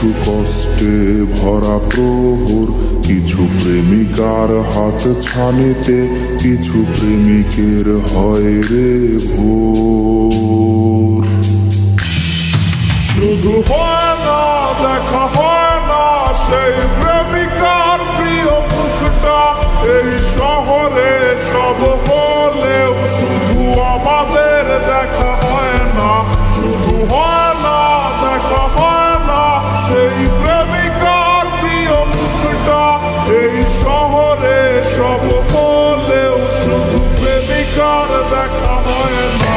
কিছু কষ্টে ভরা প্রহর, কিছু প্রেমিকার হাত ছানিতে, কিছু প্রেমিকের হয় রে ভোর। শুধু হয় না দেখা, হয় না সেই প্রেমিকার প্রিয় মুখটা। এই শহরে সব হলেও শুধু আমাদের দেখা হয় না। শুধু হয় না দেখা, হয় না সেই প্রেমিকার প্রিয় মুখটা। এই শহরে সব হলেও শুধু প্রেমিকার দেখা হয় না।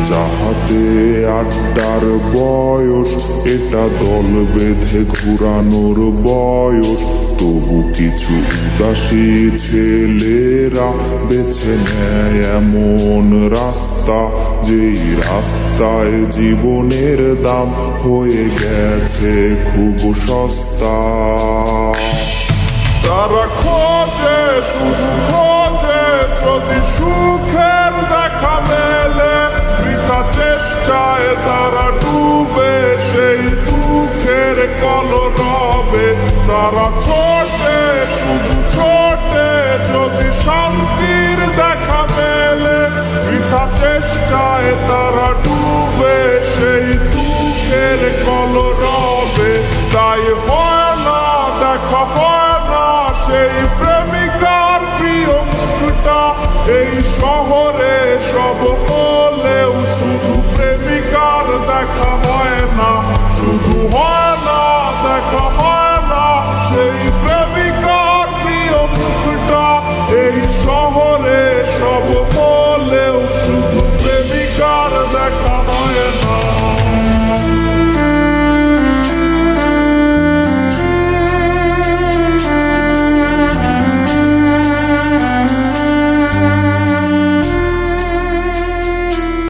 চাহাতে আড্ডার বয়স, এটা দল বেঁধে ঘুরানোর বয়স। তবু কিছু উদাসী ছেলেরা বেছে নেয় এমন রাস্তা, যেই রাস্তায় জীবনের দাম হয়ে গেছে খুব সস্তা। তারা খোঁজে, শুধু খোঁজে যদি সুখের দেখা মেলে। বৃথা চেষ্টায় তারা ডুবে সেই দুঃখের কলরবে। তারা ছোটে, শুধু ছোটে যদি শান্তির দেখা মেলে। বৃথা চেষ্টায় তারা ডুবে সেই দুঃখের কলরবে। তাই হয় না দেখা, হয় না সেই প্রেমিকার প্রিয় মুখটা। এই শহরে সব হলেও শুধু প্রেমিকার দেখা হয় না। শুধু হয় না দেখা, হয় না সেই প্রেমিকার প্রিয় মুখটা। এই শহরে সব